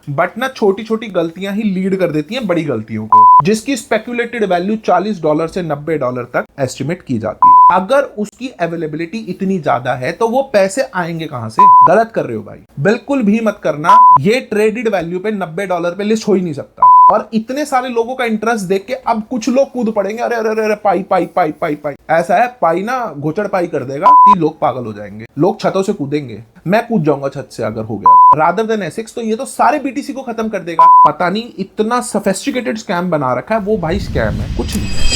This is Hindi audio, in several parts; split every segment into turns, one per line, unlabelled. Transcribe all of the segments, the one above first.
बट ना छोटी छोटी गलतियां ही लीड कर देती हैं बड़ी गलतियों को, जिसकी स्पेक्युलेटेड वैल्यू $40 से $90 तक एस्टिमेट की जाती है। अगर उसकी अवेलेबिलिटी इतनी ज्यादा है तो वो पैसे आएंगे कहां से? गलत कर रहे हो भाई, बिल्कुल भी मत करना। ये ट्रेडेड वैल्यू पे $90 पे लिस्ट हो ही नहीं सकता। और इतने सारे लोगों का इंटरेस्ट देख के अब कुछ लोग कूद पड़ेंगे, अरे अरे अरे पाई पाई पाई पाई पाई। ऐसा है, पाई ना घोचड़ पाई कर देगा, लोग पागल हो जाएंगे, लोग छतों से कूदेंगे। मैं कूद जाऊंगा छत से अगर हो गया रादर देन एसिक्स, तो ये तो सारे बीटीसी को खत्म कर देगा। पता नहीं इतना सोफिस्टिकेटेड स्कैम बना रखा है, वो भाई स्कैम है, कुछ नहीं है।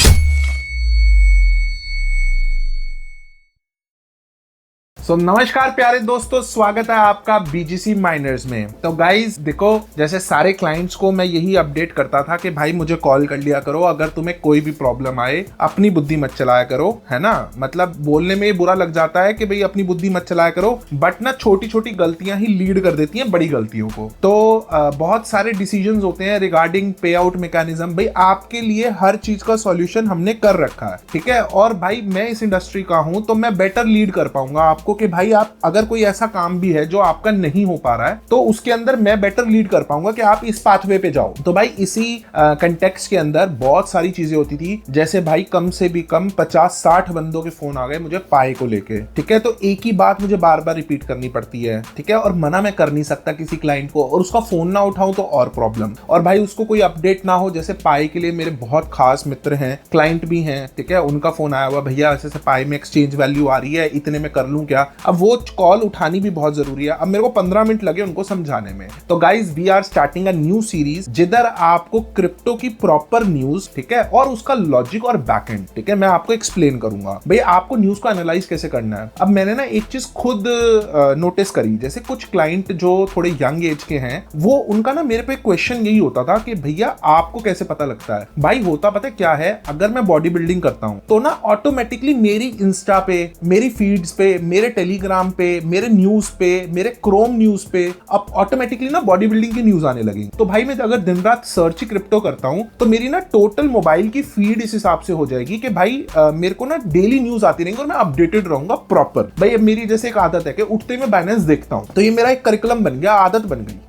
नमस्कार प्यारे दोस्तों, स्वागत है आपका बीजीसी माइनर्स में। तो गाइज देखो, जैसे सारे क्लाइंट्स को मैं यही अपडेट करता था कि भाई मुझे कॉल कर लिया करो, अगर तुम्हें कोई भी प्रॉब्लम आए अपनी बुद्धि मत चलाया करो, है ना। मतलब बोलने में बुरा लग जाता है कि भाई अपनी बुद्धि मत चलाया करो, बट ना छोटी छोटी गलतियां ही लीड कर देती हैं बड़ी गलतियों को। तो बहुत सारे डिसीजन होते हैं रिगार्डिंग पे आउट मैकेनिज्म। भाई आपके लिए हर चीज का सॉल्यूशन हमने कर रखा है, ठीक है। और भाई मैं इस इंडस्ट्री का हूं तो मैं बेटर लीड कर पाऊंगा आपको कि भाई आप अगर कोई ऐसा काम भी है जो आपका नहीं हो पा रहा है तो उसके अंदर मैं बेटर लीड कर पाऊंगा कि आप इस पाथवे पे जाओ। तो भाई इसी कंटेक्स्ट के अंदर बहुत सारी चीजें होती थी, जैसे भाई कम से भी कम 50-60 बंदों के फोन आ गए मुझे पाई को लेके, ठीक है। तो एक ही बात मुझे बार बार रिपीट करनी पड़ती है, ठीक है। और मना मैं कर नहीं सकता किसी क्लाइंट को, और उसका फोन ना उठाऊं तो और प्रॉब्लम। और भाई उसको कोई अपडेट ना हो, जैसे पाई के लिए मेरे बहुत खास मित्र हैं, क्लाइंट भी हैं, ठीक है। उनका फोन आया हुआ, भैया ऐसे पाई में एक्सचेंज वैल्यू आ रही है, इतने में कर लूं क्या? अब वो कॉल उठानी भी बहुत जरूरी है। अब मेरे को 15 मिनट लगे उनको समझाने में। तो guys we are starting a new series जिधर आपको क्रिप्टो की प्रॉपर न्यूज, ठीक है, और उसका लॉजिक और बैकएंड, ठीक है, मैं आपको एक्सप्लेन करूंगा। भाई आपको न्यूज को एनालाइज कैसे करना है। अब मैंने ना एक चीज खुद नोटिस करी, जैसे कुछ क्लाइंट जो थोड़े यंग एज के हैं, वो उनका ना मेरे पे क्वेश्चन यही होता था कि भैया आपको कैसे पता लगता है। भाई होता पता क्या है, अगर मैं बॉडी बिल्डिंग करता हूं तो ना ऑटोमेटिकली मेरी इंस्टा पे, मेरी फीड्स पे, मेरे टेलीग्राम पे, मेरे न्यूज पे, मेरे क्रोम न्यूज पे अब ऑटोमेटिकली ना बॉडी बिल्डिंग की न्यूज आने लगी। तो भाई मैं अगर दिन रात सर्च ही क्रिप्टो करता हूं तो मेरी ना टोटल मोबाइल की फीड इस हिसाब से हो जाएगी कि भाई मेरे को ना डेली न्यूज आती रहेंगी और मैं अपडेटेड रहूंगा प्रॉपर। भाई अब मेरी जैसे एक आदत है कि उठते मैं बाइनेंस देखता हूं, तो ये मेरा एक करिकुलम बन गया, आदत बन गई।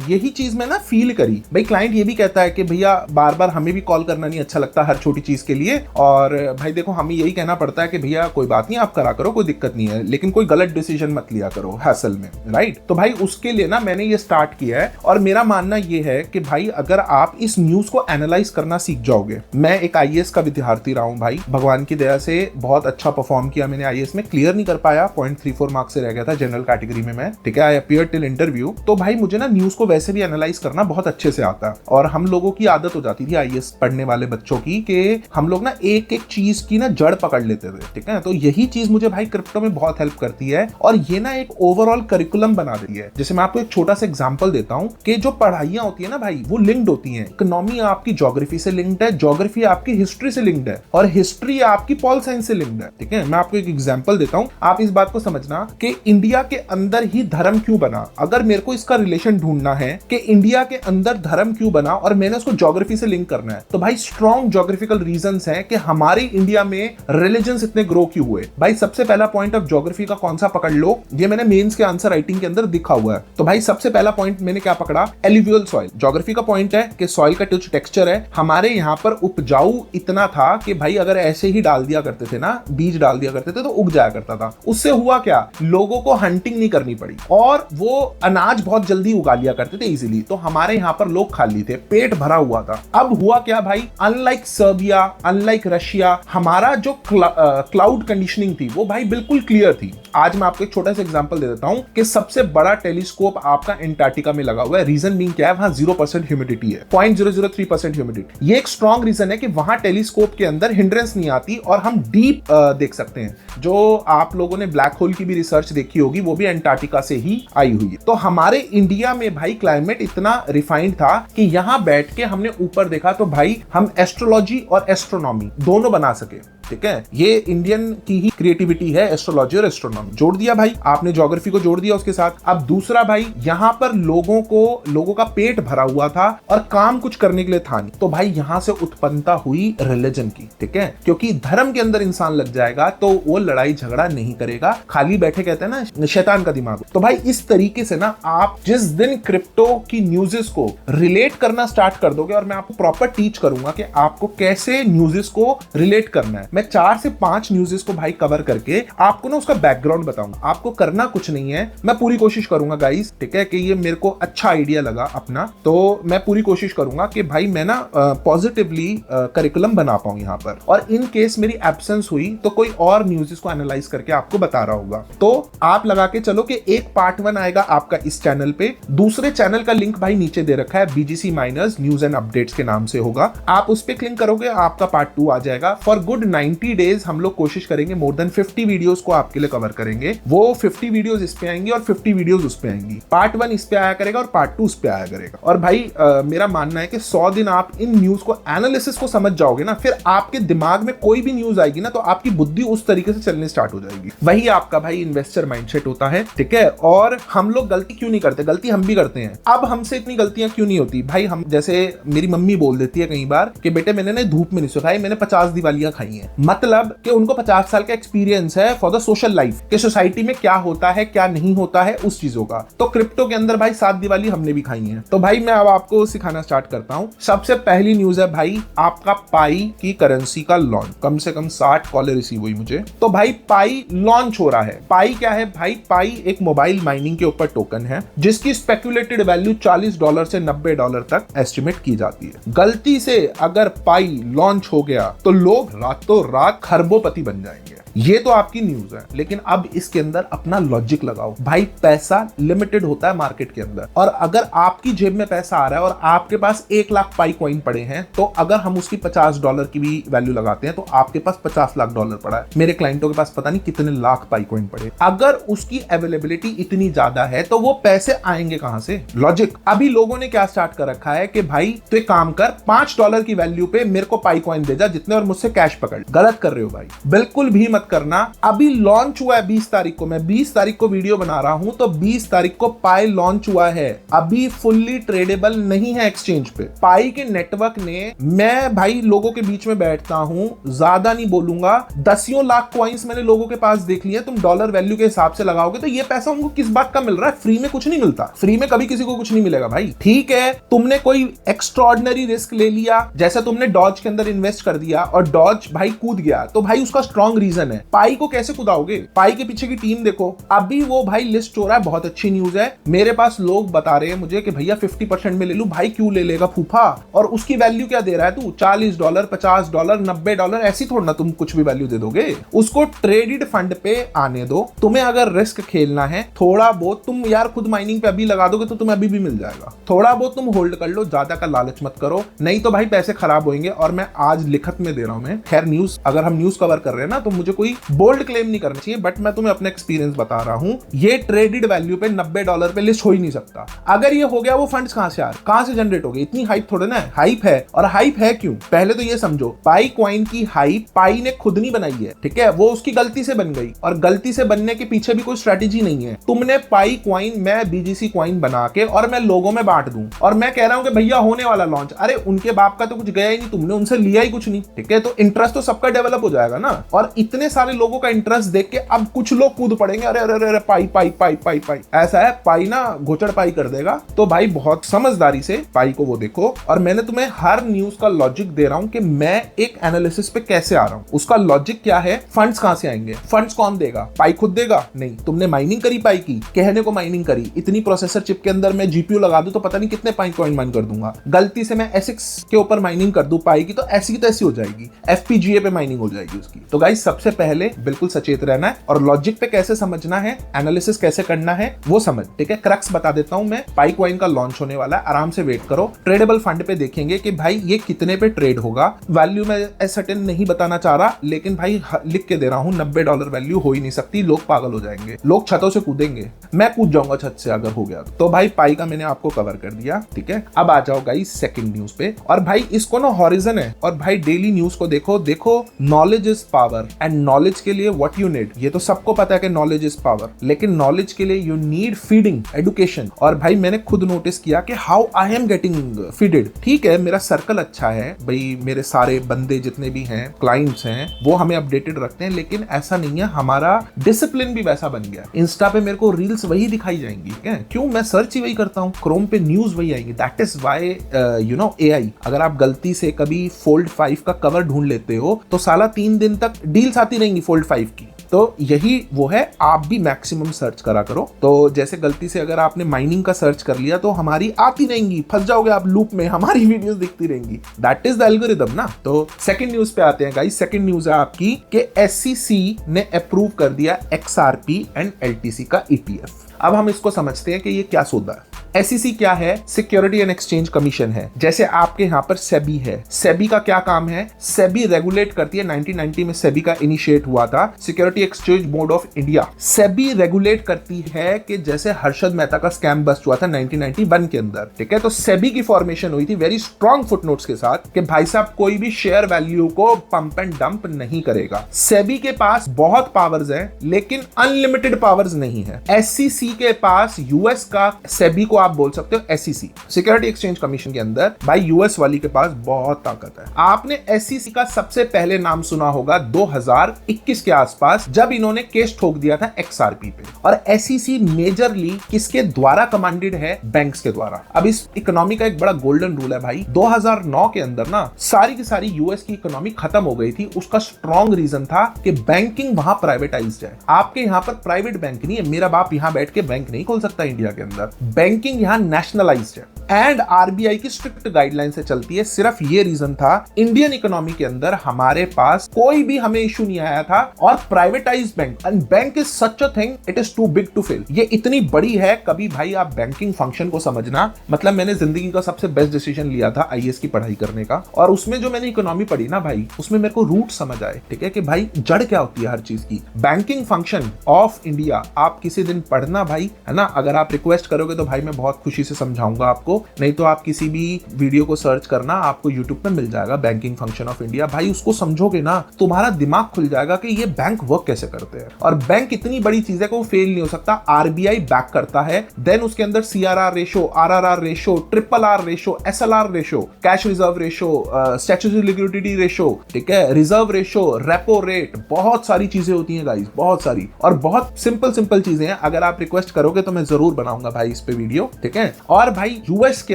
यही चीज मैं ना फील करी। भाई क्लाइंट ये भी कहता है कि भैया बार बार हमें भी कॉल करना नहीं अच्छा लगता हर छोटी चीज के लिए, और भाई देखो हमें यही कहना पड़ता है कि भैया कोई बात नहीं, आप करा करो, कोई दिक्कत नहीं है, लेकिन कोई गलत डिसीजन मत लिया करो हैसल में, राइट। तो भाई उसके लिए ना मैंने ये स्टार्ट किया है, और मेरा मानना ये है कि भाई अगर आप इस न्यूज को एनालाइज करना सीख जाओगे। मैं एक आईएएस का विद्यार्थी रहा हूं भाई, भगवान की दया से बहुत अच्छा परफॉर्म किया मैंने आईएएस में, क्लियर नहीं कर पाया, 0.34 मार्क्स से रह गया था जनरल कैटेगरी में मैं, ठीक है। आई अपीयर्ड टिल इंटरव्यू। तो भाई मुझे ना न्यूज को वैसे भी एनालाइज करना बहुत अच्छे से आता है, और हम लोगों की आदत हो जाती थी आईएएस पढ़ने वाले बच्चों की कि हम लोग ना एक एक चीज की ना जड़ पकड़ लेते थे, ठीक है। तो यही चीज मुझे भाई क्रिप्टो में बहुत हेल्प करती है, और ये ना एक ओवरऑल करिकुलम बना देती है। जैसे मैं आपको एक छोटा सा एग्जांपल देता हूं कि जो पढ़ाइयां होती है ना भाई, वो लिंक्ड होती हैं। इकोनॉमी आपकी ज्योग्राफी से लिंक्ड है, ज्योग्राफी आपकी हिस्ट्री से लिंक्ड है, और हिस्ट्री आपकी पॉल साइंस से लिंक्ड है, ठीक है। मैं आपको एक एग्जांपल देता हूं, आप इस बात को समझना कि इंडिया के अंदर ही धर्म क्यों बना। अगर मेरे को इसका रिलेशन ढूंढना है कि इंडिया के अंदर धर्म क्यों बना, और मैंने उसको ज्योग्राफी से लिंक करना है, तो भाई स्ट्रॉन्ग ज्योग्राफिकल रीजंस हैं कि हमारी इंडिया में रिलीजन्स इतने ग्रो क्यों हुए। भाई सबसे पहला पॉइंट ऑफ ज्योग्राफी का कौन सा पकड़ लो, ये मैंने मेंस के आंसर राइटिंग के अंदर दिखा हुआ है। तो भाई सबसे पहला पॉइंट मैंने क्या पकड़ा, एलुवियल सॉइल। ज्योग्राफी का पॉइंट है कि सॉइल का कुछ टेक्सचर है, हमारे यहाँ पर उपजाऊ इतना था कि भाई अगर ऐसे ही डाल दिया करते थे ना, बीज डाल दिया करते थे तो उग जाया करता था। उससे हुआ क्या, लोगों को हंटिंग नहीं करनी पड़ी, और वो अनाज बहुत जल्दी उगा लिया करते थे इजीली। तो हमारे यहाँ पर लोग खाली थे, पेट भरा हुआ था। अब हुआ क्या भाई, अनलाइक सर्बिया, अनलाइक रशिया, हमारा जो क्लाउड कंडीशनिंग थी वो भाई बिल्कुल क्लियर थी। आज मैं आपको एक छोटा सा एग्जांपल दे देता हूं कि सबसे बड़ा टेलीस्कोप आपका एंटार्क्टिका में लगा हुआ है। रीजन बीइंग क्या है, वहां 0% ह्यूमिडिटी है, 0.003% ह्यूमिडिटी। ये एक स्ट्रॉन्ग रीजन है कि वहां टेलीस्कोप के अंदर हिंड्रेंस नहीं आती और हम डीप देख सकते हैं। जो आप लोगों ने ब्लैक होल की भी रिसर्च देखी होगी, वो भी एंटार्क्टिका से ही आई हुई है। तो हमारे इंडिया में भाई क्लाइमेट इतना रिफाइंड था कि यहां बैठ के हमने ऊपर देखा तो भाई हम एस्ट्रोलॉजी और एस्ट्रोनॉमी दोनों बना सके। ठीक है, ये इंडियन की ही क्रिएटिविटी है, एस्ट्रोलॉजी और एस्ट्रोनॉमी। जोड़ दिया भाई आपने, ज्योग्राफी को जोड़ दिया उसके साथ। अब दूसरा भाई, यहाँ पर लोगों का पेट भरा हुआ था और काम कुछ करने के लिए था नहीं, तो भाई यहां से उत्पन्नता हुई रिलीजन की, ठीक है, क्योंकि धर्म के अंदर इंसान लग जाएगा तो वो लड़ाई झगड़ा नहीं करेगा, खाली बैठे कहते हैं ना शैतान का दिमाग। तो भाई इस तरीके से ना आप जिस दिन क्रिप्टो की न्यूज़ेस को रिलेट करना स्टार्ट कर दोगे, और मैं आपको प्रॉपर टीच करूंगा कि आपको कैसे न्यूज़ेस को रिलेट करना है। मैं 4 से 5 न्यूज़ेस को भाई कवर करके आपको ना उसका बैकग्राउंड बताऊंगा। आपको करना कुछ नहीं है, मैं पूरी कोशिश करूंगा गाइस, ठीक है, कि ये मेरे को अच्छा आइडिया लगा अपना, तो मैं पूरी कोशिश करूंगा कि भाई मैं ना पॉजिटिवली करिकुलम बना पाऊं यहाँ पर, और इन केस मेरी एब्सेंस हुई तो कोई और न्यूज़ेस को एनालाइज करके आपको बता रहा होगा। तो आप लगा के चलो कि एक पार्ट 1 आएगा आपका इस चैनल पे, दूसरे चैनल का लिंक भाई नीचे दे रखा है, BGC miners news and updates के नाम से होगा, आप उस पे क्लिक करोगे आपका पार्ट 2 आ जाएगा। फॉर गुड 90 डेज हम लोग कोशिश करेंगे मोर देन 50 वीडियोस को आपके लिए कवर करेंगे। वो 50 वीडियोस इस पे आएंगी और 50 वीडियोस उस पे आएंगी। पार्ट 1 इस पे आया करेगा और पार्ट 2 उस पे आया करेगा। और भाई मेरा मानना है कि 100 दिन आप इन न्यूज को एनालिसिस को समझ जाओगे ना, फिर आपके दिमाग में कोई भी न्यूज आएगी ना तो आपकी बुद्धि उस तरीके से चलने स्टार्ट हो जाएगी। वही आपका भाई इन्वेस्टर माइंडसेट होता है, ठीक है। और हम लोग गलती क्यों नहीं करते? गलती हम भी करते हैं। अब हमसे इतनी गलतियां क्यों नहीं होती भाई? हम जैसे मेरी मम्मी बोल देती है कई बार कि बेटे मैंने ना धूप में नहीं सुखाई, मैंने 50 दिवालियां खाई हैं। मतलब कि उनको 50 साल का एक्सपीरियंस है फॉर द सोशल लाइफ, कि सोसाइटी में क्या होता है क्या नहीं होता है उस चीजों का। तो क्रिप्टो के अंदर भाई 7 दिवाली हमने भी खाई है। तो भाई मैं अब आपको सिखाना स्टार्ट करता हूं। सबसे पहली न्यूज है भाई आपका पाई की करेंसी का लॉन्च। कम से कम 60 कॉलें रिसीव हुई मुझे। तो भाई पाई लॉन्च हो रहा है। पाई क्या है भाई? पाई एक मोबाइल माइनिंग के ऊपर टोकन है जिसकी स्पेक्युलेटेड वैल्यू $40 से $90 तक एस्टिमेट की जाती है। गलती से अगर पाई लॉन्च हो गया तो लोग रातों रात खरबोपति बन जाएंगे। ये तो आपकी न्यूज है, लेकिन अब इसके अंदर अपना लॉजिक लगाओ भाई। पैसा लिमिटेड होता है मार्केट के अंदर, और अगर आपकी जेब में पैसा आ रहा है और आपके पास 1 लाख पाई कॉइन पड़े हैं, तो अगर हम उसकी $50 की भी वैल्यू लगाते हैं तो आपके पास $50 लाख पड़ा है। मेरे क्लाइंटों के पास पता नहीं कितने लाख पाई कॉइन पड़े। अगर उसकी अवेलेबिलिटी इतनी ज्यादा है तो वो पैसे आएंगे कहां से? लॉजिक। अभी लोगों ने क्या स्टार्ट कर रखा है कि भाई तो एक काम कर, $5 की वैल्यू पे मेरे को पाई कॉइन दे जा जितने, और मुझसे कैश पकड़। गलत कर रहे हो भाई, बिल्कुल भी मत करना। अभी लॉन्च हुआ है 20 तारीख को, मैं 20 तारीख को वीडियो बना रहा हूं, तो 20 तारीख को पाई लॉन्च हुआ है। अभी फुल्ली ट्रेडेबल नहीं है एक्सचेंज पे। पाई के नेटवर्क ने, मैं भाई लोगों के बीच में बैठता हूं, ज्यादा नहीं बोलूंगा, 10 लाख कॉइन्स मैंने लोगों के पास देख लिया। तुम डॉलर वैल्यू के हिसाब से लगाओगे तो ये पैसा उनको किस बात का मिल रहा है? फ्री में कुछ नहीं मिलता। फ्री में कभी किसी को कुछ नहीं मिलेगा भाई। ठीक है, तुमने कोई एक्स्ट्रॉर्डिनरी रिस्क ले लिया, जैसे तुमने डॉज के अंदर इन्वेस्ट कर दिया और डॉज भाई कूद गया, तो भाई उसका स्ट्रॉन्ग रीजन है। पाई को कैसे कुदाओगे? पाई के पीछे की टीम देखो। अभी वो भाई लिस्ट हो रहा है, बहुत अच्छी न्यूज है। मेरे पास लोग बता रहे हैं मुझे कि भैया 50% में ले लूं। भाई क्यों ले लेगा फूफा? और उसकी वैल्यू क्या दे रहा है तू? $40, $50, $90, ऐसी थोड़ा ना तुम कुछ भी वैल्यू दे दोगे। उसको ट्रेडेड फंड पे आने दो। तुम्हें अगर रिस्क खेलना है थोड़ा बहुत, तुम यार खुद माइनिंग पे अभी लगा दोगे तो तुम्हें अभी भी मिल जाएगा। थोड़ा बहुत तुम होल्ड कर लो, ज्यादा का लालच मत करो, नहीं तो भाई पैसे खराब होंगे। और मैं आज लिखत में दे रहा हूं मैं, खैर न्यूज, अगर हम न्यूज कवर कर रहे हैं ना तो मुझे कोई बोल्ड क्लेम नहीं करना चाहिए, बट मैं तुम्हें अपना एक्सपीरियंस बता रहा हूं। ये ट्रेडेड वैल्यू पे $90 पे लिस्ट हो ही नहीं सकता। अगर ये हो गया, वो फंड्स कहां से आ रहे, कहां से जनरेट हो गए? इतनी हाइप थोड़े ना है। हाइप है, और हाइप है क्यों? पहले तो ये समझो, पाई कॉइन की हाइप पाई ने खुद नहीं बनाई है, ठीक है, वो उसकी गलती से बन गई, और गलती से बनने के पीछे भी कोई स्ट्रेटेजी नहीं है। तुमने पाई कॉइन, मैं बीजीसी कॉइन बना के और मैं लोगों में बांट दूं, और मैं कह रहा हूं कि भैया होने वाला लॉन्च, अरे उनके बाप का तो कुछ गया ही नहीं, तुमने उनसे लिया ही कुछ नहीं, ठीक है, तो इंटरेस्ट तो सबका डेवलप हो जाएगा ना। और इतने सारे लोगों का इंटरेस्ट देख के अब कुछ लोग कूद पड़ेंगे, अरे अरे अरे पाई पाई पाई पाई पाई, ऐसा है, पाई ना घोचड़ पाई कर देगा। तो भाई बहुत समझदारी से पाई को वो देखो। और मैंने तुम्हें हर न्यूज का लॉजिक दे रहा हूं कि मैं एक एनालिसिस पे कैसे आ रहा हूं। उसका लॉजिक क्या है? फंड्स कहां से आएंगे? फंड्स कौन देगा? पाई खुद देगा? नहीं। तुमने माइनिंग करी पाई की, कहने को माइनिंग करी, इतनी प्रोसेसर चिप के अंदर मैं जीपीयू लगा दूं तो पता नहीं कितने पाई कॉइन माइन कर दूंगा। गलती से मैं एसिक्स के ऊपर माइनिंग कर दूं पाई की, तो ऐसी की तैसी हो जाएगी, एफपीजीए पे माइनिंग हो जाएगी उसकी। तो गाइस सबसे पहले बिल्कुल सचेत रहना है, और लॉजिक पे कैसे समझना है, एनालिसिस कैसे करना है वो समझ, ठीक है। क्रक्स बता देता हूं मैं। पाई कॉइन का लॉन्च होने वाला है, आराम से वेट करो। ट्रेडेबल फंड पे देखेंगे कि भाई ये कितने पे ट्रेड होगा। वैल्यू मैं सर्टेन नहीं बताना चाह रहा, लेकिन भाई लिख के दे रहा हूं, $90 वैल्यू हो ही नहीं सकती। लोग पागल हो जाएंगे, लोग छतों से कूदेंगे, मैं कूद जाऊंगा छत से अगर हो गया तो। भाई पाई का मैंने आपको कवर कर दिया, ठीक है। अब आ जाओ गाइस सेकंड न्यूज पे। और भाई इसको ना हॉरिजन है, और भाई डेली न्यूज को देखो। देखो देखो, knowledge is power and knowledge के लिए व्हाट यू नीड, ये तो सबको पता है कि नॉलेज इज पावर, लेकिन नॉलेज के लिए यू नीड फीडिंग, एडुकेशन। और भाई मैंने खुद नोटिस किया कि how I am getting feeded. ठीक है, मेरा सर्कल अच्छा है भाई, मेरे सारे बंदे जितने भी हैं, क्लाइंट्स हैं, वो हमें अपडेटेड रखते हैं, लेकिन ऐसा नहीं है, हमारा डिसिप्लिन भी वैसा बन गया। इंस्टा पे मेरे को रील्स वही दिखाई जाएंगी, क्यों? मैं सर्च ही वही करता हूँ, क्रोम पे न्यूज वही आएंगी। That is why you know AI, अगर आप गलती से कभी फोल्ड 5 का कवर ढूंढ लेते हो तो साला 3 दिन तक डील्स आती रहेंगी फोल्ड 5 की। तो यही वो है, आप भी मैक्सिमम सर्च करा करो। तो जैसे गलती से अगर आपने माइनिंग का सर्च कर लिया तो हमारी आती रहेंगी, फंस जाओगे आप लूप में, हमारी वीडियोस दिखती रहेंगी। दैट इज द एल्गोरिथम ना। तो सेकंड न्यूज पे आते हैं गाइस। सेकंड न्यूज है आपकी कि SEC ने अप्रूव कर दिया XRP एंड LTC का ETF। अब हम इसको समझते हैं कि ये क्या सौदा है। SEC क्या है? सिक्योरिटी एंड एक्सचेंज कमीशन है। जैसे आपके यहाँ पर सेबी है। सेबी का क्या काम है? सेबी रेगुलेट करती है। 1990 में सेबी का इनिशिएट हुआ था, security exchange board of India. SEBI regulate करती है कि जैसे हर्षद मेहता का स्कैम बस्ट हुआ था 1991 के अंदर, ठीक है, तो सेबी की फॉर्मेशन हुई थी वेरी स्ट्रॉन्ग फुटनोट्स के साथ कि भाई साहब कोई भी शेयर वैल्यू को पंप एंड डंप नहीं करेगा। सेबी के पास बहुत पावर्स हैं, लेकिन अनलिमिटेड पावर्स नहीं है। SEC के पास यूएस का सेबी को आप बोल सकते हो SEC, सिक्योरिटी एक्सचेंज कमीशन के अंदर भाई यूएस वाली के पास बहुत ताकत है। आपने SEC का सबसे पहले नाम सुना होगा 2021 के आसपास, जब इन्होंने केस ठोक दिया था XRP पे। और SEC मेजरली किसके द्वारा कमांडेड है? बैंक्स के द्वारा। अब इस इकोनॉमी का एक बड़ा गोल्डन रूल है भाई, 2009 के अंदर ना सारी की सारी यूएस की इकोनॉमी खत्म हो गई थी। उसका स्ट्रॉन्ग रीजन था कि बैंकिंग वहां प्राइवेटाइज्ड है। आपके यहाँ पर प्राइवेट बैंक नहीं है, मेरा बाप यहाँ बैठ के बैंक नहीं खोल सकता इंडिया के अंदर। बैंकिंग यहाँ नेशनलाइज्ड है एंड RBI की स्ट्रिक्ट गाइडलाइन से चलती है। सिर्फ ये रीजन था, इंडियन इकोनॉमी के अंदर हमारे पास कोई भी हमें इशू नहीं आया था। और privatised bank, and bank is such a thing, it is too big to fail. ये इतनी बड़ी है, कभी भाई आप बैंकिंग फंक्शन को समझना। मतलब मैंने जिंदगी का सबसे बेस्ट डिसीजन लिया था IAS की पढ़ाई करने का, और उसमें जो मैंने इकोनॉमी पढ़ी ना भाई, उसमें मेरे को रूट समझ आए, ठीक है, कि भाई जड़ क्या होती है हर चीज की। बैंकिंग फंक्शन ऑफ इंडिया आप किसी दिन पढ़ना भाई, है ना। अगर आप रिक्वेस्ट करोगे तो भाई मैं बहुत खुशी से समझाऊंगा आपको, नहीं तो आप किसी भी वीडियो को सर्च करना, आपको यूट्यूब पे मिल जाएगा बैंकिंग फंक्शन ऑफ इंडिया। भाई उसको समझोगे ना, तुम्हारा दिमाग खुल जाएगा कि ये बैंक वर्क कैसे करते हैं। और बैंक इतनी बड़ी चीज है कि वो फेल नहीं हो सकता। RBI बैक करता है, देन उसके अंदर CRR ratio, RRR ratio, RRR ratio, SLR ratio, cash reserve ratio, statutory liquidity ratio, ठीक है, रिजर्व रेशो, रेपो रेट, बहुत सारी चीजें होती हैं गाइस, बहुत सारी, और बहुत सिंपल चीजें हैं। अगर आप रिक्वेस्ट करोगे तो मैं जरूर बनाऊंगा भाई इस पे वीडियो, ठीक है। और भाई यूएस के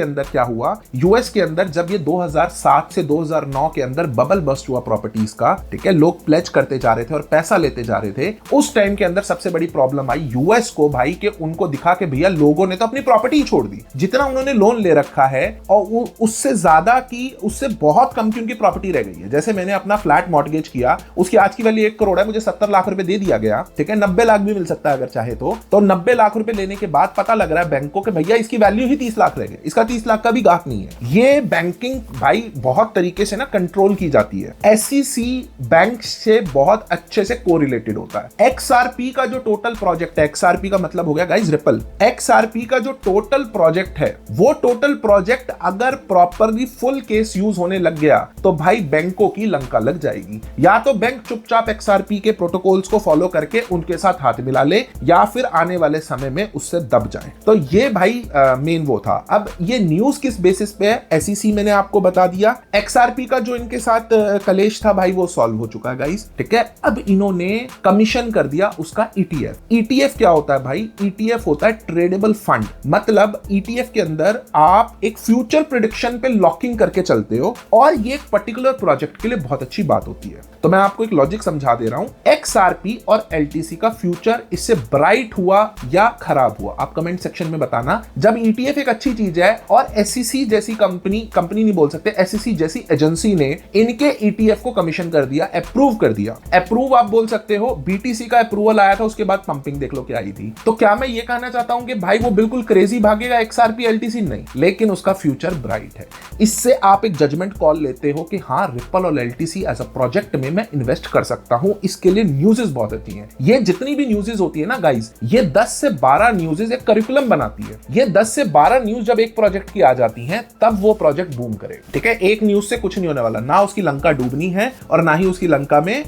अंदर क्या हुआ? यूएस के अंदर जब ये 2007 से 2009 के अंदर बबल बस्ट हुआ प्रॉपर्टीज का, ठीक है, लोग प्लेज करते जा रहे थे और पैसा लेते जा रहे थे। उस टाइम के अंदर सबसे बड़ी प्रॉब्लम आई यूएस को भाई, कि उनको दिखा के भैया लोगों ने तो अपनी प्रॉपर्टी छोड़ दी, जितना उन्होंने लोन ले रखा है और उससे ज्यादा की, उससे बहुत कम की उनकी प्रॉपर्टी रह गई है। जैसे मैंने अपना फ्लैट मॉर्गेज किया, उसकी आज की वैल्यू 1 करोड़ है, मुझे 70 लाख रुपए दे दिया गया, ठीक है, 90 लाख भी मिल सकता है अगर चाहे तो 90 लाख रुपए लेने के बाद पता लग रहा है बैंक को कि भैया इसकी वैल्यू ही 30 लाख रह गई, इसका 30 लाख का भी गाहक नहीं है। ये बैंकिंग भाई बहुत तरीके से ना कंट्रोल की जाती है। SEC बैंक से बहुत अच्छे से कोरिलेटेड होता है। XRP का जो टोटल प्रोजेक्ट है, XRP का मतलब हो गया गाइस रिपल, XRP का जो टोटल प्रोजेक्ट है, वो टोटल प्रोजेक्ट अगर प्रॉपरली फुल केस यूज होने लग गया तो भाई बैंकों की लंका लग जाएगी। या तो बैंक चुपचाप XRP के प्रोटोकॉल्स को फॉलो करके उनके साथ हाथ मिला ले, या फिर आने वाले समय में उससे दब जाए। तो ये भाई मेन वो था। अब ये न्यूज किस बेसिस पे है? SEC मैंने आपको बता दिया। XRP का जो इनके साथ कलेश था भाई, वो सॉल्व हो चुका है गाइस, ठीक है। अब इन्होंने कमीशन कर दिया उसका ETF क्या होता है भाई? ETF होता है ट्रेडेबल फंड। मतलब ETF के अंदर आप एक फ्यूचर प्रेडिक्शन पे लॉकिंग करके चलते हो, और ये एक पर्टिकुलर प्रोजेक्ट के लिए बहुत अच्छी बात होती है। तो मैं आपको एक लॉजिक समझा दे रहा हूं। XRP और LTC का फ्यूचर इससे ब्राइट हुआ या खराब हुआ, आप कमेंट सेक्शन में बताना। जब ETF एक अच्छी चीज है और SEC जैसी कंपनी नहीं बोल सकते, SEC जैसी एजेंसी ने इनके ETF को कमीशन कर दिया, अप्रूव कर दिया। अप्रूव आप बोल सकते हो, BTC का अप्रूवल आया था, उसके बाद पंपिंग देख लो क्या आई थी। तो क्या मैं ये कहना चाहता हूं कि भाई वो बिल्कुल क्रेजी भागेगा XRP LTC? नहीं, लेकिन उसका फ्यूचर ब्राइट है। इससे आप एक जजमेंट कॉल लेते हो कि हाँ, रिपल और LTC एज अ प्रोजेक्ट में मैं इन्वेस्ट कर सकता हूं। इसके लिए न्यूज़ेस बहुत आती हैं। ये जितनी भी न्यूज़ेस होती है ना गाइस, ये 10 से 12 न्यूज़ेस एक करिकुलम बनाती है। ये 10 से 12 न्यूज जब एक प्रोजेक्ट की आ जाती हैं तब वो प्रोजेक्ट बूम करेगा। ठीक है, एक न्यूज से कुछ नहीं होने वाला, ना उसकी लंका डूबनी है और ना ही उसकी लंका में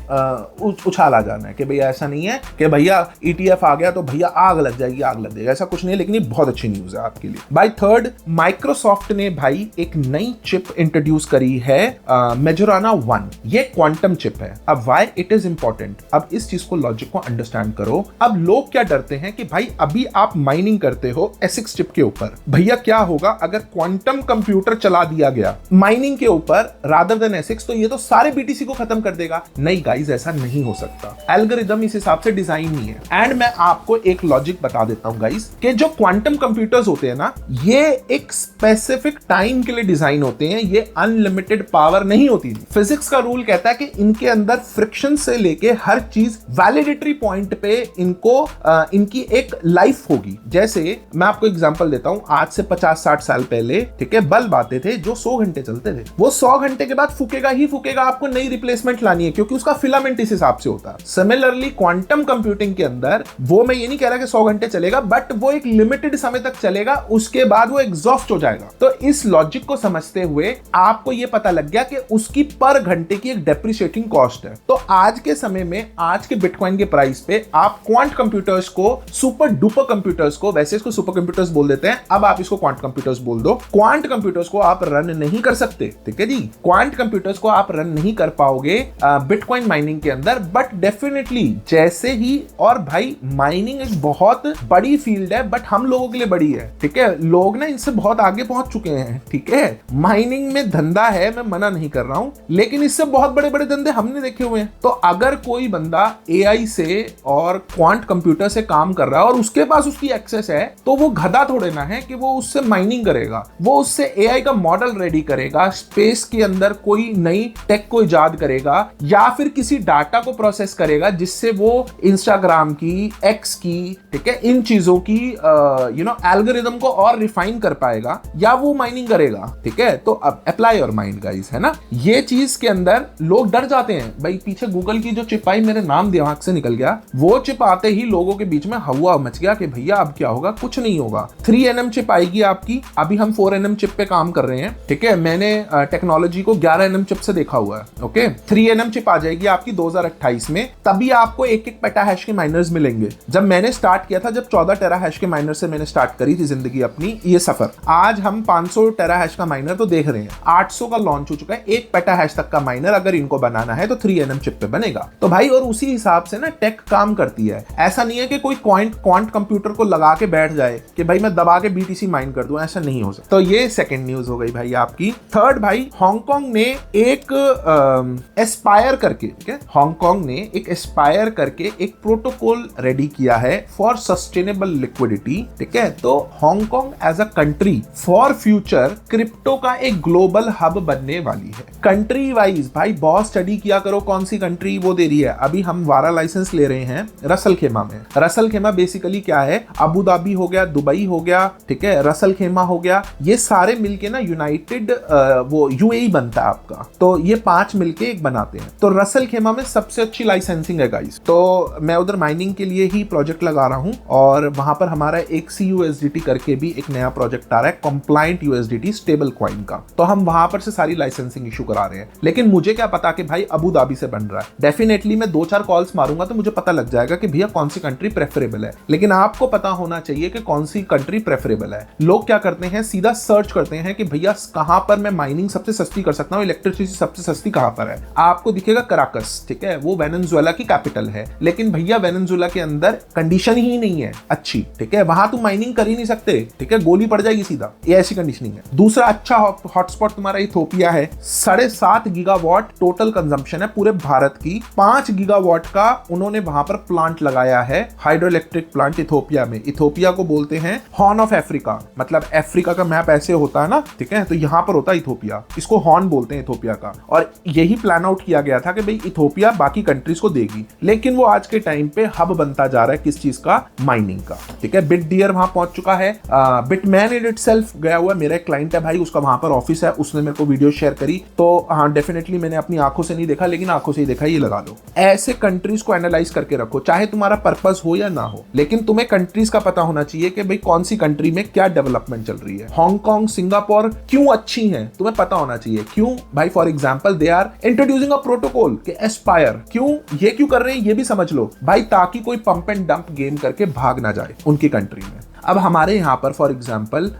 उछाल आ जाना है कि भैया ऐसा नहीं है कि भैया ETF आ गया तो भैया आग लग जाएगी, आग लग जाएगी, ऐसा कुछ नहीं है। लेकिन ये बहुत अच्छी न्यूज है आपके लिए। बाय थर्ड, माइक्रोसॉफ्ट ने भाई एक नई चिप इंट्रोड्यूस करी है, मेजोराना 1। ये क्वांटम चिप है। अब व्हाई इट इज इंपॉर्टेंट, अब इस चीज को लॉजिक को अंडरस्टैंड करो। अब लोग क्या डरते हैं कि भाई अभी आप माइनिंग करते हो ASIC चिप के ऊपर, भैया क्या होगा अगर क्वांटम कंप्यूटर चला दिया गया माइनिंग के ऊपर रादर देन ASIC, तो ये तो सारे BTC को खत्म कर देगा। नहीं गाइस, ऐसा नहीं हो सकता। एल्गोरिदम इस हिसाब से डिजाइन नहीं है। एंड मैं आपको एक लॉजिक बता देता हूं गाइस कि जो क्वांटम कंप्यूटर्स होते हैं ना, ये एक स्पेसिफिक टाइम के लिए डिजाइन होते हैं, ये अनलिमिटेड पावर नहीं होती। फिजिक्स का रूल कहता है कि इनके अंदर फ्रिक्शन से लेके हर चीज वैलिडेटरी पॉइंट पे इनकी एक लाइफ होगी। जैसे मैं आपको एग्जांपल देता हूं, आज से 50-60 साल पहले, ठीक है, बल्ब आते थे जो 100 घंटे चलते थे। वो 100 घंटे के बाद फूकेगा ही फूकेगा, आपको नई रिप्लेसमेंट लानी है क्योंकि उसका फिलामेंट इस हिसाब से होता है। सिमिलरली क्वांटम कंप्यूटिंग के अंदर वो, मैं ये नहीं कह रहा कि 100 घंटे चलेगा, बट वो एक लिमिटेड समय तक चलेगा, उसके बाद वो एग्जॉस्ट हो जाएगा। तो इस लॉजिक को समझते हुए आपको ये पता लग गया कि उसकी पर घंटे की एक डेप्रिशिएटिंग कॉस्ट है। तो आज के समय में, आज के बिटकॉइन के प्राइस पे आप क्वांट कंप्यूटर्स को, सुपर डुपर कंप्यूटर्स को, वैसे इसको सुपर कंप्यूटर्स बोल देते हैं, अब आप इसको क्वांट कंप्यूटर्स बोल दो, क्वांट कंप्यूटर्स को आप रन नहीं कर सकते। ठीक है जी, क्वांट कंप्यूटर्स को आप रन नहीं कर पाओगे बिटकॉइन माइनिंग के अंदर, बट डेफिनेटली जैसे ही, और भाई माइनिंग एक बहुत बड़ी फील्ड है, बट हम लोगों के लिए बड़ी है। ठीक है, लोग ना इनसे बहुत आगे पहुंच चुके हैं। ठीक है, माइनिंग में धंधा है, मैं मना नहीं कर रहा हूं, लेकिन इससे बहुत बड़े बड़े धंधे हमने देखे हुए हैं। तो अगर कोई बंदा AI से और क्वांट कंप्यूटर से काम कर रहा है और उसके पास उसकी एक्सेस है, तो वो गधा थोड़े ना है कि वो उससे माइनिंग करेगा, वो उससे AI का मॉडल रेडी करेगा, स्पेस के अंदर कोई नई टेक को इजाद करेगा, या फिर किसी डाटा को प्रोसेस करेगा जिससे वो इंस्टाग्राम की, X की, ठीक है, इन चीजों की एल्गोरिदम को और रिफाइन कर पाएगा, या वो माइनिंग करेगा। ठीक है, तो अब अप्लाई और माइंड गाइस, है ना। ये चीज के अंदर लोग डर जाते हैं। भाई पीछे गूगल की जो चिप आई, मेरे नाम दिमाग से निकल गया, वो चिप आते ही लोगों के बीच में हवा मच गया कि भैया अब क्या होगा, कुछ नहीं होगा। 3nm चिप आएगी आपकी, अभी हम 4nm चिप पे काम कर रहे हैं। ठीक है, मैंने टेक्नोलॉजी को 11nm चिप से देखा हुआ है। ओके, 3nm चिप आ जाएगी आपकी 2028 में, तभी आपको 1-1 पेटाहैश के माइनर्स मिलेंगे। जब मैंने स्टार्ट किया था, जब 14 टेराहैश के माइनर से मैंने स्टार्ट करी थी जिंदगी अपनी ये सफर, आज हम 500 टेराहैश का माइनर तो देख रहे हैं, 800 का लॉन्च हो चुका है। 1 पेटाहैश तक का माइनर अगर इनको बनाना है तो 3nm चिप पे बनेगा। तो भाई, और उसी हिसाब से ना टेक काम करती है। ऐसा नहीं है कि कोई क्वांट कंप्यूटर को लगा के बैठ जाए कि भाई मैं दबा के BTC माइन कर दूं, ऐसा नहीं हो सकता। तो ये सेकंड न्यूज हो गई भाई आपकी। थर्ड भाई, हांगकांग ने एक एस्पायर करके, ठीक है, हांगकांग ने एक एस्पायर करके एक प्रोटोकॉल रेडी किया है फॉर सस्टेनेबल लिक्विडिटी। ठीक है, तो Hong Kong as a country for future crypto का एक ग्लोबल हब बनने वाली है। कंट्री वाइज भाई बहुत स्टडी किया करो, कौन सी कंट्री वो दे रही है। अभी हम वारा लाइसेंस ले रहे हैं रसल खेमा में। रसल खेमा बेसिकली क्या है, अबू धाबी हो गया, दुबई हो गया, ठीक है, रसल खेमा हो गया, ये सारे मिलके ना यूनाइटेड वो UAE बनता है आपका। तो ये 5 मिलके एक बनाते हैं। तो रसल खेमा में सबसे अच्छी लाइसेंसिंग है गाइस। तो मैं उधर माइनिंग के लिए ही प्रोजेक्ट लगा रहा हूं, और वहां पर हमारा एक CUSDT करके भी एक नया प्रोजेक्ट आ रहा है, कंप्लायंट USDT स्टेबल कॉइन का। तो हम वहां पर से सारी लाइसेंसिंग इशू करा रहे हैं। लेकिन मुझे क्या पता कि भाई अबू धाबी से बन रहा है। डेफिनेटली मैं 2-4 कॉल्स मारूंगा तो मुझे पता लग जाएगा कि भैया कौन सी कंट्री प्रेफरेबल है। लेकिन आपको पता होना चाहिए कि कौन सी कंट्री प्रेफरेबल है। लोग क्या करते हैं, सीधा सर्च करते हैं कि भैया कहां पर मैं माइनिंग सबसे सस्ती कर सकता हूं, इलेक्ट्रिसिटी सबसे सस्ती कहां पर है। आपको दिखेगा कराकस, ठीक है, वो वेनेजुएला की कैपिटल है, लेकिन भैया वेनेजुएला के अंदर कंडीशन ही नहीं है अच्छी। ठीक है, वहां तुम माइनिंग कर ही नहीं सकते। ठीक है, गोली पड़ जाएगी सीधा, ये ऐसी कंडीशनिंग है। दूसरा अच्छा हॉटस्पॉट तुम्हारा इथोपिया है, 7.5 गीगावाट टोटल कंजम्पशन है पूरे भारत की। 5 गीगावाट का उन्होंने वहां पर प्लांट लगाया है, हाइड्रो इलेक्ट्रिक प्लांट इथोपिया में। इथोपिया को बोलते हैं हॉर्न ऑफ अफ्रीका, मतलब अफ्रीका का मैप ऐसे होता है ना, ठीक है, तो यहां पर होता है इथोपिया, इसको हॉर्न बोलते हैं इथोपिया का। और यही प्लान आउट किया गया था कि भाई इथोपिया बाकी कंट्रीज को देगी, लेकिन वो आज के टाइम पे हब बनता जा रहा है किस चीज का, माइनिंग का। ठीक है, बिटडियर वहां पहुंच चुका है, बिटमैन इन इटसेल्फ गया हुआ, मेरा एक क्लाइंट है भाई, उसका वहां पर ऑफिस है, उसने मेरे को वीडियो शेयर करी। तो हाँ, डेफिनेटली मैंने अपनी आंखों से नहीं देखा, लेकिन आंखों से ही देखा, ये लगा लो। ऐसे कंट्रीज को एनालाइज करके रखो, चाहे तुम्हारा पर्पस हो या ना हो, लेकिन तुम्हें कंट्रीज का पता होना चाहिए कि भाई कौन सी कंट्री में क्या डेवलपमेंट चल रही है। हांगकांग, सिंगापुर क्यों अच्छी हैं तुम्हें पता होना चाहिए। क्यों भाई, for example they are introducing a protocol के एस्पायर, क्यों कर रहे हैं ये भी समझ लो भाई, ताकि कोई पंप एंड डंप गेम करके भाग ना जाए उनकी कंट्री में। अब हमारे यहाँ पर फॉर एग्जाम्पल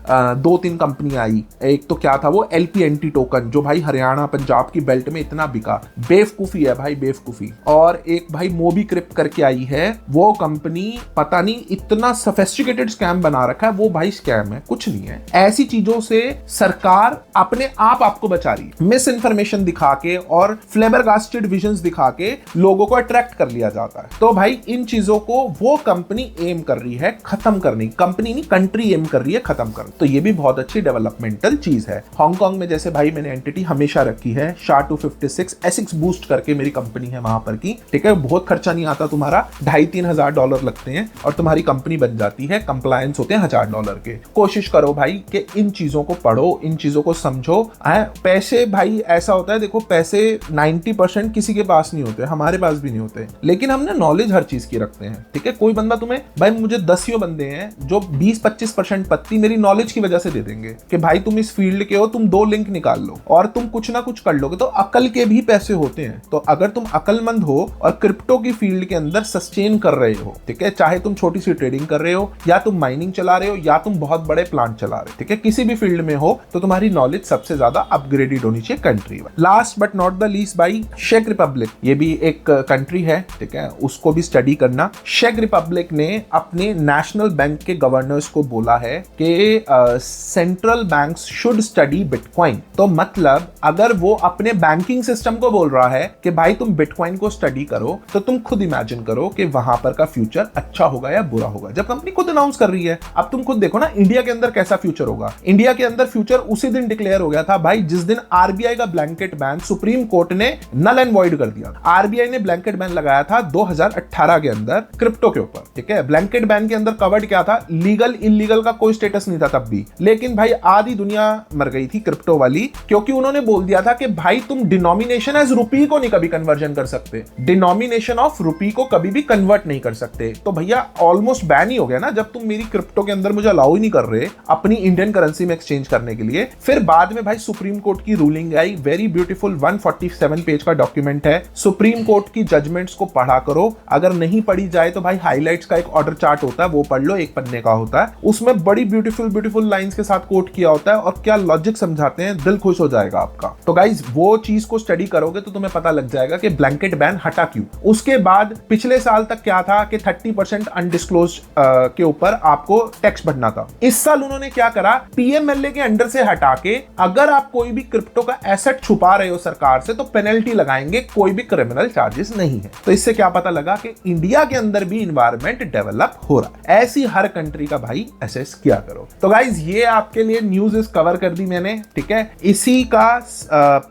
2-3 कंपनी आई। एक तो क्या था वो LPNT टोकन, जो भाई हरियाणा पंजाब की बेल्ट में इतना बिका, बेवकूफी है भाई, बेवकूफी। और एक भाई मोबीक्रिप्ट करके आई है, वो कंपनी पता नहीं इतना सोफिस्टिकेटेड स्कैम बना रखा है, वो भाई स्कैम है, कुछ नहीं है। ऐसी चीजों से सरकार अपने आप आपको बचा रही है। मिस इन्फॉर्मेशन दिखा के और फ्लेबरगास्टेड विजन्स दिखा के लोगों को अट्रैक्ट कर लिया जाता है। तो भाई इन चीजों को वो कंपनी एम कर रही है खत्म करने, कंपनी नहीं कंट्री एम कर रही है खत्म कर। तो ये भी बहुत अच्छी डेवलपमेंटल चीज है। हांगकांग में जैसे भाई मैंने एंटिटी हमेशा रखी है, SHA-256 एसिक्स बूस्ट करके मेरी कंपनी है वहां पर की, ठीक है। बहुत खर्चा नहीं आता तुम्हारा, $2,500-3,000 लगते हैं और तुम्हारी कंपनी बन जाती है। कंप्लायंस होते हैं $1,000 के। कोशिश करो भाई कि इन चीजों को पढ़ो, इन चीजों को समझो। पैसे भाई ऐसा होता है, देखो पैसे 90% किसी के पास नहीं होते, हमारे पास भी नहीं होते, लेकिन हमने नॉलेज हर चीज की रखते हैं, ठीक है। कोई बंदा तुम्हें भाई, मुझे 10 बंदे हैं जो 20-25% पत्ती मेरी नॉलेज की वजह से दे देंगे कि भाई तुम इस फील्ड के हो, तुम 2 लिंक निकाल लो और तुम कुछ ना कुछ कर लोगे। तो अकल के भी पैसे होते हैं। तो अगर तुम अकलमंद हो और क्रिप्टो की फील्ड के अंदर सस्टेन कर रहे हो, ठीक है, चाहे तुम छोटी सी ट्रेडिंग कर रहे हो या तुम माइनिंग चला रहे हो या तुम बहुत बड़े प्लांट चला रहे हो, ठीक है, किसी भी फील्ड में हो, तो तुम्हारी नॉलेज सबसे ज्यादा अपग्रेडेड होनी चाहिए कंट्री में। Last but not the least भाई, चेक रिपब्लिक, ये भी एक कंट्री है, ठीक है, उसको भी स्टडी करना। चेक रिपब्लिक ने अपने नेशनल बैंक के गवर्नर्स को बोला है कि central banks should study bitcoin. तो मतलब अगर वो अपने बैंकिंग सिस्टम को बोल रहा है कि भाई तुम बिटकॉइन को स्टडी करो, तो तुम खुद इमेजिन करो कि वहां पर का फ्यूचर अच्छा होगा या बुरा होगा। जब कंपनी खुद अनाउंस कर रही है, अब तुम खुद देखो ना इंडिया के अंदर कैसा फ्यूचर होगा। इंडिया के अंदर फ्यूचर उसी दिन डिक्लेयर हो गया था भाई जिस दिन RBI का ब्लैंकेट बैन सुप्रीम कोर्ट ने नल एंड वॉइड कर दिया। RBI ने ब्लैंकेट बैन लगाया था 2018 के अंदर क्रिप्टो के ऊपर, ठीक है। ब्लैंकेट बैन के अंदर कवर्ड क्या था, लीगल इलीगल का कोई स्टेटस नहीं था तब भी, लेकिन भाई आधी दुनिया मर गई थी क्रिप्टो वाली, क्योंकि उन्होंने बोल दिया था कि भाई तुम डिनोमिनेशन एज रुपी को नहीं कभी कन्वर्जन कर सकते, डिनोमिनेशन ऑफ रुपी को कभी भी कन्वर्ट नहीं कर सकते। तो भैया ऑलमोस्ट बैन ही हो गया ना, जब तुम मेरी क्रिप्टो के अंदर मुझे अलाउ ही नहीं कर रहे अपनी इंडियन करेंसी में एक्सचेंज करने के लिए। फिर बाद में भाई सुप्रीम कोर्ट की रूलिंग आई, वेरी ब्यूटीफुल 147 पेज का डॉक्यूमेंट है। सुप्रीम कोर्ट की जजमेंट्स को पढ़ा करो, अगर नहीं पढ़ी जाए तो भाई हाईलाइट्स का एक ऑर्डर चार्ट होता है, वो पढ़ लो, एक पन्ने का होता है, उसमें बड़ी ब्यूटीफुल लाइंस के साथ कोट किया होता है और क्या लॉजिक समझाते हैं, दिल खुश हो जाएगा आपका। तो गाइज वो चीज को स्टडी करोगे तो तुम्हें पता लग जाएगा कि ब्लैंकेट बैन हटा क्यों। उसके बाद पिछले साल तक क्या था कि 30% अनडिस्क्लोज के ऊपर आपको टैक्स भरना था। इस साल उन्होंने क्या करा, PMLA के अंडर से हटा के अगर आप कोई भी क्रिप्टो का एसेट छुपा रहे हो सरकार से तो पेनल्टी लगाएंगे, कोई भी क्रिमिनल चार्जेस नहीं है। तो इससे क्या पता लगा कि इंडिया के अंदर भी इन्वायरमेंट डेवलप हो रहा है। ऐसी हर कंट्री का भाई असेस किया करो। तो गाइज ये आपके लिए न्यूज़ कवर कर दी मैंने, ठीक है। इसी का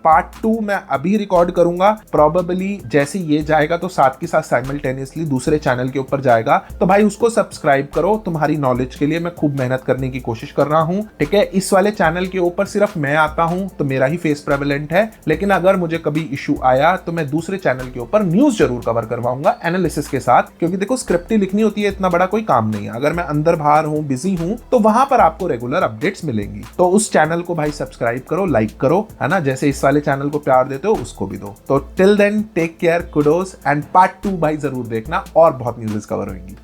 पार्ट 2 मैं अभी रिकॉर्ड करूंगा, प्रोबेबली जैसे ये जाएगा तो साथ के साथ साइमल्टेनियसली दूसरे चैनल के ऊपर जाएगा। तो भाई उसको सब्सक्राइब करो, तुम्हारी नॉलेज के लिए मैं खूब मेहनत करने की कोशिश कर रहा हूं, ठीक है। इस वाले चैनल के ऊपर सिर्फ मैं आता हूं तो मेरा ही फेस प्रेवलेंट है, लेकिन अगर मुझे कभी इशू आया तो मैं दूसरे चैनल के ऊपर न्यूज जरूर कवर करवाऊंगा एनालिसिस के साथ, क्योंकि देखो स्क्रिप्ट ही लिखनी होती है, इतना बड़ा कोई काम नहीं है। अगर मैं अंदर बाहर हूं, बिजी हूं, तो वहां पर आपको रेगुलर अपडेट्स मिलेंगी। तो उस चैनल को भाई सब्सक्राइब करो, लाइक करो, है ना, जैसे इस वाले चैनल को प्यार देते हो उसको भी दो। तो till then take care, kudos, and part 2 भाई जरूर देखना और बहुत न्यूज़ कवर होंगी।